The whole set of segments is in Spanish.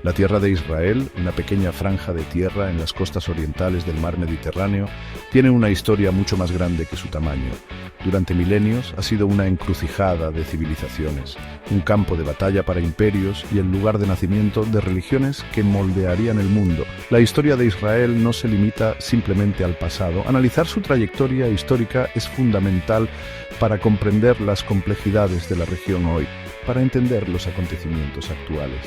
La tierra de Israel, una pequeña franja de tierra en las costas orientales del mar Mediterráneo, tiene una historia mucho más grande que su tamaño. Durante milenios ha sido una encrucijada de civilizaciones, un campo de batalla para imperios y el lugar de nacimiento de religiones que moldearían el mundo. La historia de Israel no se limita simplemente al pasado. Analizar su trayectoria histórica es fundamental para comprender las complejidades de la región hoy, para entender los acontecimientos actuales.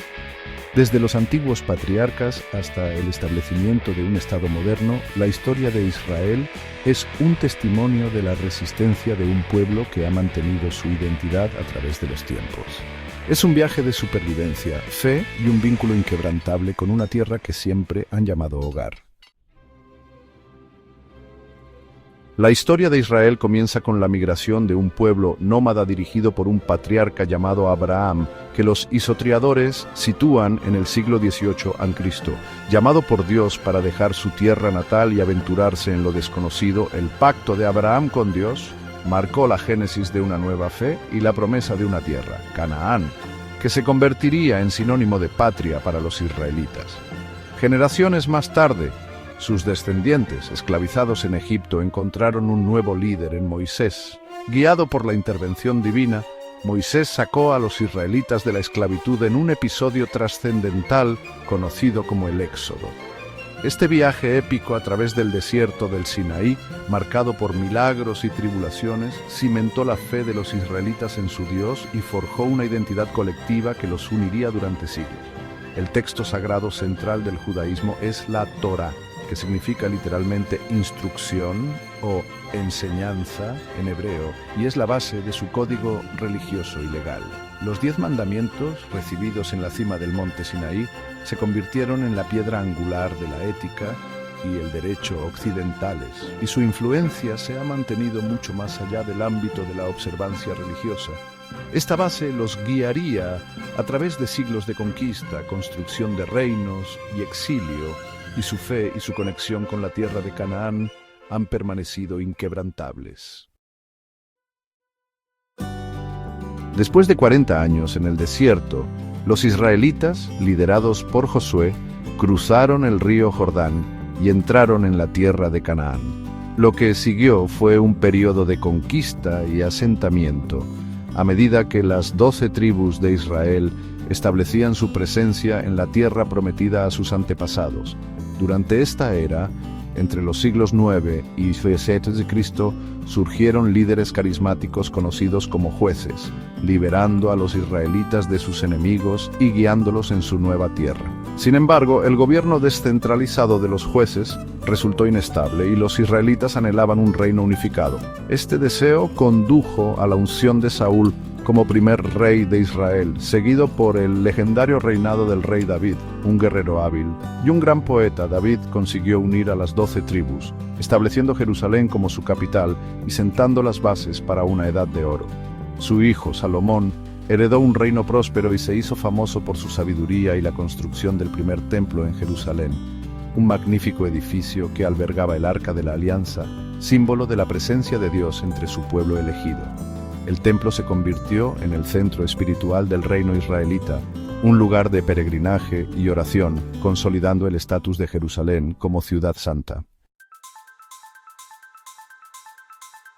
Desde los antiguos patriarcas hasta el establecimiento de un Estado moderno, la historia de Israel es un testimonio de la resistencia de un pueblo que ha mantenido su identidad a través de los tiempos. Es un viaje de supervivencia, fe y un vínculo inquebrantable con una tierra que siempre han llamado hogar. La historia de Israel comienza con la migración de un pueblo nómada dirigido por un patriarca llamado Abraham, que los historiadores sitúan en el siglo XVIII a.C. Llamado por Dios para dejar su tierra natal y aventurarse en lo desconocido, el pacto de Abraham con Dios marcó la génesis de una nueva fe y la promesa de una tierra, Canaán, que se convertiría en sinónimo de patria para los israelitas. Generaciones más tarde, sus descendientes, esclavizados en Egipto, encontraron un nuevo líder en Moisés. Guiado por la intervención divina, Moisés sacó a los israelitas de la esclavitud en un episodio trascendental conocido como el Éxodo. Este viaje épico a través del desierto del Sinaí, marcado por milagros y tribulaciones, cimentó la fe de los israelitas en su Dios y forjó una identidad colectiva que los uniría durante siglos. El texto sagrado central del judaísmo es la Torá, que significa literalmente instrucción o enseñanza en hebreo, y es la base de su código religioso y legal. Los 10 mandamientos, recibidos en la cima del monte Sinaí, se convirtieron en la piedra angular de la ética y el derecho occidentales, y su influencia se ha mantenido mucho más allá del ámbito de la observancia religiosa. Esta base los guiaría a través de siglos de conquista, construcción de reinos y exilio, y su fe y su conexión con la tierra de Canaán han permanecido inquebrantables. Después de 40 años en el desierto, los israelitas, liderados por Josué, cruzaron el río Jordán y entraron en la tierra de Canaán. Lo que siguió fue un periodo de conquista y asentamiento, a medida que las 12 tribus de Israel establecían su presencia en la tierra prometida a sus antepasados. Durante esta era, entre los siglos 9 y 7 de Cristo, surgieron líderes carismáticos conocidos como jueces, liberando a los israelitas de sus enemigos y guiándolos en su nueva tierra. Sin embargo, el gobierno descentralizado de los jueces resultó inestable y los israelitas anhelaban un reino unificado. Este deseo condujo a la unción de Saúl como primer rey de Israel, seguido por el legendario reinado del rey David, un guerrero hábil y un gran poeta. David consiguió unir a las 12 tribus, estableciendo Jerusalén como su capital y sentando las bases para una edad de oro. Su hijo, Salomón, heredó un reino próspero y se hizo famoso por su sabiduría y la construcción del primer templo en Jerusalén, un magnífico edificio que albergaba el Arca de la Alianza, símbolo de la presencia de Dios entre su pueblo elegido. El templo se convirtió en el centro espiritual del reino israelita, un lugar de peregrinaje y oración, consolidando el estatus de Jerusalén como ciudad santa.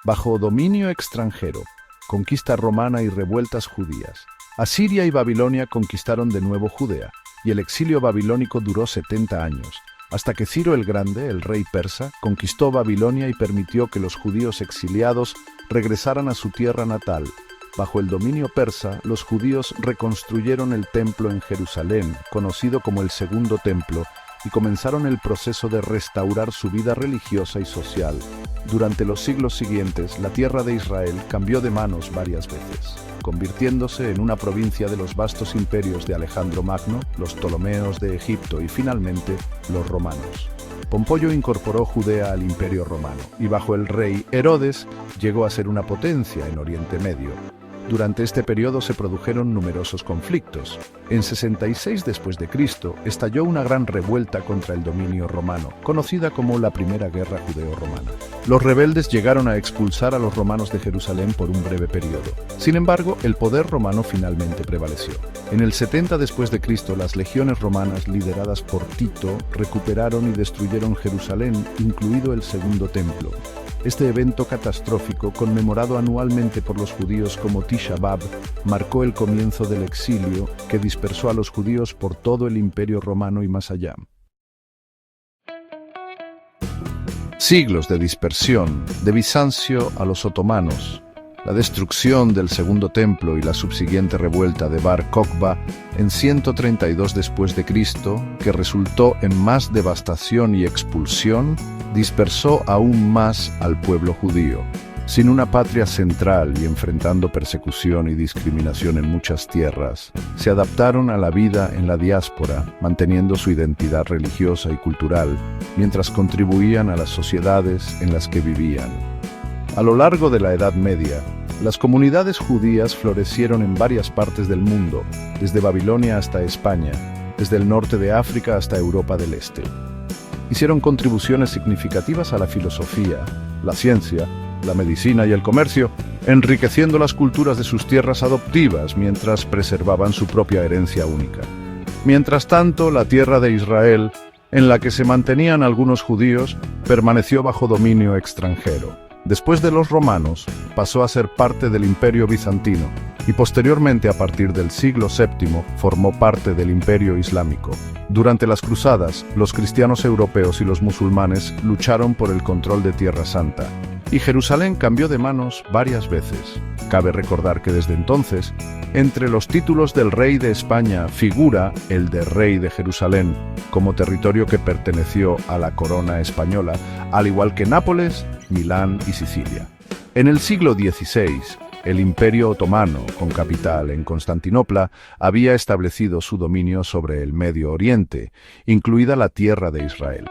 Bajo dominio extranjero, conquista romana y revueltas judías, Asiria y Babilonia conquistaron de nuevo Judea, y el exilio babilónico duró 70 años, hasta que Ciro el Grande, el rey persa, conquistó Babilonia y permitió que los judíos exiliados regresaran a su tierra natal. Bajo el dominio persa, los judíos reconstruyeron el templo en Jerusalén, conocido como el Segundo Templo, y comenzaron el proceso de restaurar su vida religiosa y social. Durante los siglos siguientes, la tierra de Israel cambió de manos varias veces, convirtiéndose en una provincia de los vastos imperios de Alejandro Magno, los Ptolomeos de Egipto y finalmente los romanos. Pompeyo incorporó Judea al Imperio Romano y bajo el rey Herodes llegó a ser una potencia en Oriente Medio. Durante este periodo se produjeron numerosos conflictos. En 66 después de Cristo estalló una gran revuelta contra el dominio romano, conocida como la Primera Guerra Judeo-Romana. Los rebeldes llegaron a expulsar a los romanos de Jerusalén por un breve periodo. Sin embargo, el poder romano finalmente prevaleció. En el 70 después de Cristo, las legiones romanas lideradas por Tito recuperaron y destruyeron Jerusalén, incluido el Segundo Templo. Este evento catastrófico, conmemorado anualmente por los judíos como Tisha B'Av, marcó el comienzo del exilio que dispersó a los judíos por todo el Imperio Romano y más allá. Siglos de dispersión, de Bizancio a los otomanos, la destrucción del Segundo Templo y la subsiguiente revuelta de Bar Kokhba en 132 después de Cristo, que resultó en más devastación y expulsión, dispersó aún más al pueblo judío. Sin una patria central y enfrentando persecución y discriminación en muchas tierras, se adaptaron a la vida en la diáspora, manteniendo su identidad religiosa y cultural, mientras contribuían a las sociedades en las que vivían. A lo largo de la Edad Media, las comunidades judías florecieron en varias partes del mundo, desde Babilonia hasta España, desde el norte de África hasta Europa del Este. Hicieron contribuciones significativas a la filosofía, la ciencia, la medicina y el comercio, enriqueciendo las culturas de sus tierras adoptivas mientras preservaban su propia herencia única. Mientras tanto, la tierra de Israel, en la que se mantenían algunos judíos, permaneció bajo dominio extranjero. Después de los romanos, pasó a ser parte del Imperio Bizantino y posteriormente, a partir del siglo VII, formó parte del Imperio Islámico. Durante las cruzadas, los cristianos europeos y los musulmanes lucharon por el control de Tierra Santa, y Jerusalén cambió de manos varias veces. Cabe recordar que desde entonces, entre los títulos del rey de España figura el de rey de Jerusalén, como territorio que perteneció a la corona española, al igual que Nápoles, Milán y Sicilia. En el siglo XVI, el Imperio Otomano, con capital en Constantinopla, había establecido su dominio sobre el Medio Oriente, incluida la tierra de Israel.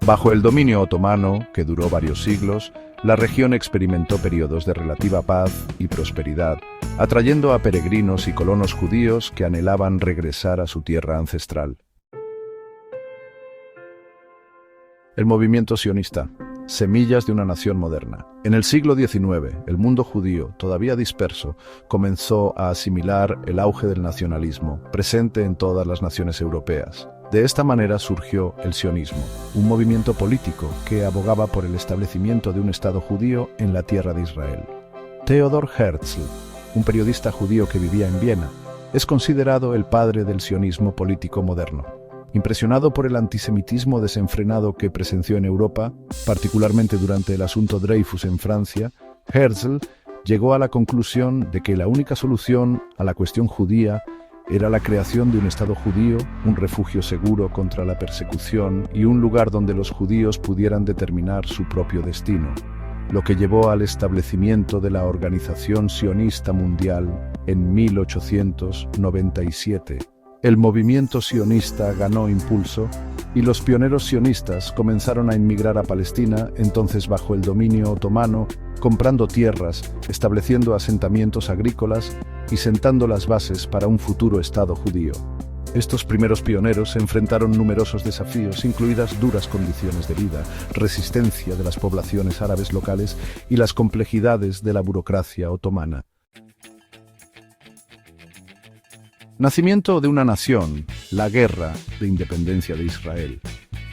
Bajo el dominio otomano, que duró varios siglos, la región experimentó periodos de relativa paz y prosperidad, atrayendo a peregrinos y colonos judíos que anhelaban regresar a su tierra ancestral. El movimiento sionista. Semillas de una nación moderna. En el siglo XIX, el mundo judío, todavía disperso, comenzó a asimilar el auge del nacionalismo, presente en todas las naciones europeas. De esta manera surgió el sionismo, un movimiento político que abogaba por el establecimiento de un Estado judío en la tierra de Israel. Theodor Herzl, un periodista judío que vivía en Viena, es considerado el padre del sionismo político moderno. Impresionado por el antisemitismo desenfrenado que presenció en Europa, particularmente durante el asunto Dreyfus en Francia, Herzl llegó a la conclusión de que la única solución a la cuestión judía era la creación de un Estado judío, un refugio seguro contra la persecución y un lugar donde los judíos pudieran determinar su propio destino, lo que llevó al establecimiento de la Organización Sionista Mundial en 1897. El movimiento sionista ganó impulso y los pioneros sionistas comenzaron a inmigrar a Palestina, entonces bajo el dominio otomano, comprando tierras, estableciendo asentamientos agrícolas y sentando las bases para un futuro Estado judío. Estos primeros pioneros enfrentaron numerosos desafíos, incluidas duras condiciones de vida, resistencia de las poblaciones árabes locales y las complejidades de la burocracia otomana. Nacimiento de una nación, la Guerra de Independencia de Israel.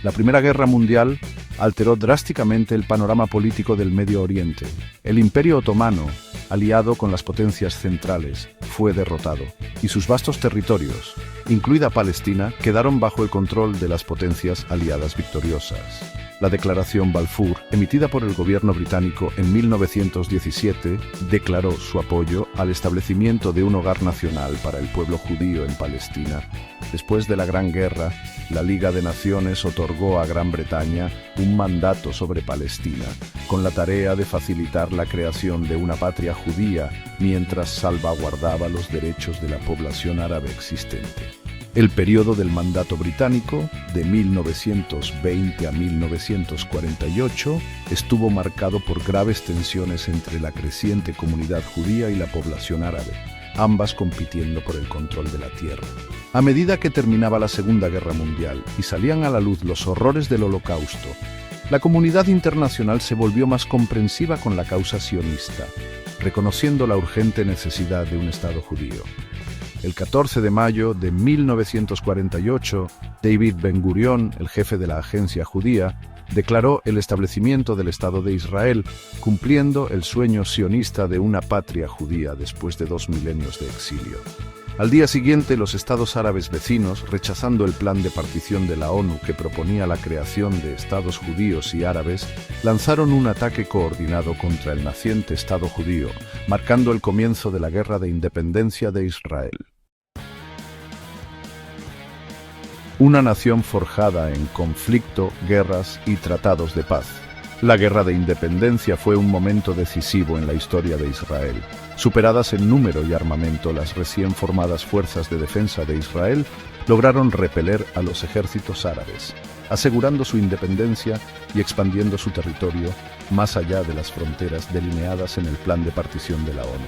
La Primera Guerra Mundial alteró drásticamente el panorama político del Medio Oriente. El Imperio Otomano, aliado con las potencias centrales, fue derrotado, y sus vastos territorios, incluida Palestina, quedaron bajo el control de las potencias aliadas victoriosas. La Declaración Balfour, emitida por el gobierno británico en 1917, declaró su apoyo al establecimiento de un hogar nacional para el pueblo judío en Palestina. Después de la Gran Guerra, la Liga de Naciones otorgó a Gran Bretaña un mandato sobre Palestina, con la tarea de facilitar la creación de una patria judía mientras salvaguardaba los derechos de la población árabe existente. El periodo del mandato británico, de 1920 a 1948, estuvo marcado por graves tensiones entre la creciente comunidad judía y la población árabe, ambas compitiendo por el control de la tierra. A medida que terminaba la Segunda Guerra Mundial y salían a la luz los horrores del Holocausto, la comunidad internacional se volvió más comprensiva con la causa sionista, reconociendo la urgente necesidad de un Estado judío. El 14 de mayo de 1948, David Ben-Gurión, el jefe de la agencia judía, declaró el establecimiento del Estado de Israel, cumpliendo el sueño sionista de una patria judía después de 2 milenios de exilio. Al día siguiente, los estados árabes vecinos, rechazando el plan de partición de la ONU que proponía la creación de estados judíos y árabes, lanzaron un ataque coordinado contra el naciente Estado judío, marcando el comienzo de la Guerra de Independencia de Israel. Una nación forjada en conflicto, guerras y tratados de paz. La Guerra de Independencia fue un momento decisivo en la historia de Israel. Superadas en número y armamento, las recién formadas fuerzas de defensa de Israel lograron repeler a los ejércitos árabes, asegurando su independencia y expandiendo su territorio más allá de las fronteras delineadas en el plan de partición de la ONU.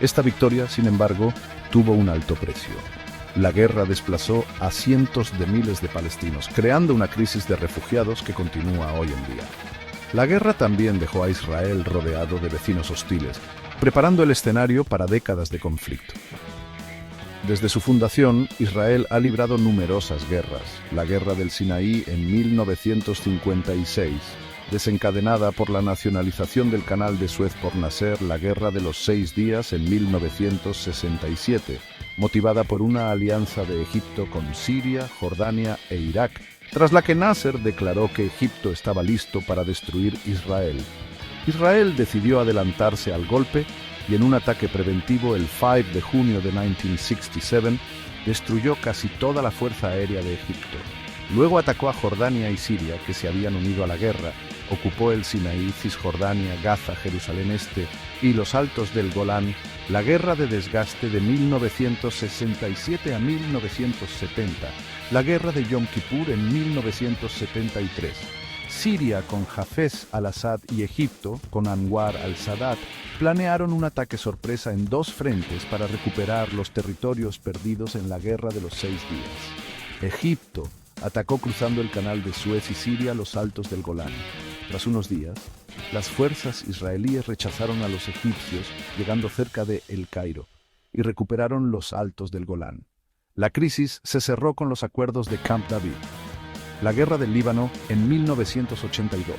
Esta victoria, sin embargo, tuvo un alto precio. La guerra desplazó a cientos de miles de palestinos, creando una crisis de refugiados que continúa hoy en día. La guerra también dejó a Israel rodeado de vecinos hostiles, preparando el escenario para décadas de conflicto. Desde su fundación, Israel ha librado numerosas guerras. La Guerra del Sinaí en 1956, desencadenada por la nacionalización del Canal de Suez por Nasser, la Guerra de los 6 días en 1967, motivada por una alianza de Egipto con Siria, Jordania e Irak, tras la que Nasser declaró que Egipto estaba listo para destruir Israel. Israel decidió adelantarse al golpe y en un ataque preventivo el 5 de junio de 1967 destruyó casi toda la fuerza aérea de Egipto. Luego atacó a Jordania y Siria, que se habían unido a la guerra, ocupó el Sinaí, Cisjordania, Gaza, Jerusalén Este y los Altos del Golán. La guerra de desgaste de 1967 a 1970, la guerra de Yom Kippur en 1973, Siria con Hafez al-Assad y Egipto con Anwar al-Sadat planearon un ataque sorpresa en 2 frentes para recuperar los territorios perdidos en la Guerra de los 6 días. Egipto atacó cruzando el Canal de Suez y Siria los Altos del Golán. Tras unos días, las fuerzas israelíes rechazaron a los egipcios, llegando cerca de El Cairo, y recuperaron los Altos del Golán. La crisis se cerró con los acuerdos de Camp David. La Guerra del Líbano en 1982,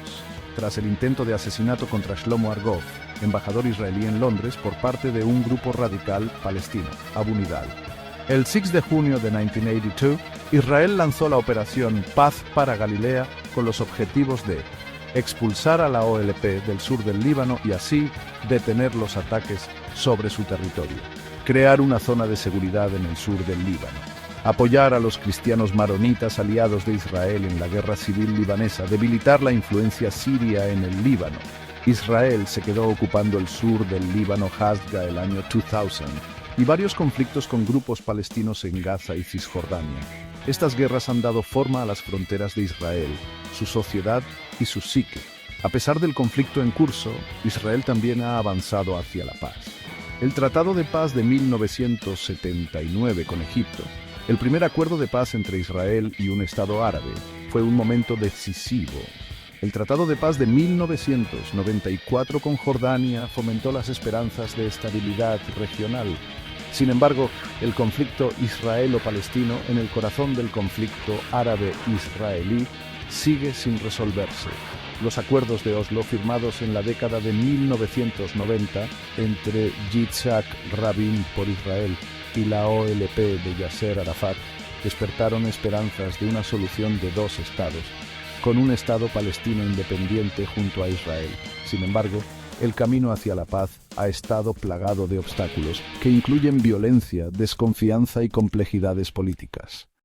tras el intento de asesinato contra Shlomo Argov, embajador israelí en Londres, por parte de un grupo radical palestino, Abu Nidal. El 6 de junio de 1982, Israel lanzó la operación Paz para Galilea con los objetivos de expulsar a la OLP del sur del Líbano y así detener los ataques sobre su territorio, crear una zona de seguridad en el sur del Líbano, apoyar a los cristianos maronitas aliados de Israel en la guerra civil libanesa, debilitar la influencia siria en el Líbano. Israel se quedó ocupando el sur del Líbano hasta el año 2000 y varios conflictos con grupos palestinos en Gaza y Cisjordania. Estas guerras han dado forma a las fronteras de Israel, su sociedad y su psique. A pesar del conflicto en curso, Israel también ha avanzado hacia la paz. El Tratado de Paz de 1979 con Egipto, el primer acuerdo de paz entre Israel y un Estado árabe, fue un momento decisivo. El Tratado de Paz de 1994 con Jordania fomentó las esperanzas de estabilidad regional. Sin embargo, el conflicto israelo-palestino, en el corazón del conflicto árabe-israelí, sigue sin resolverse. Los acuerdos de Oslo, firmados en la década de 1990 entre Yitzhak Rabin por Israel y la OLP de Yasser Arafat, despertaron esperanzas de una solución de 2 estados, con un Estado palestino independiente junto a Israel. Sin embargo, el camino hacia la paz ha estado plagado de obstáculos que incluyen violencia, desconfianza y complejidades políticas.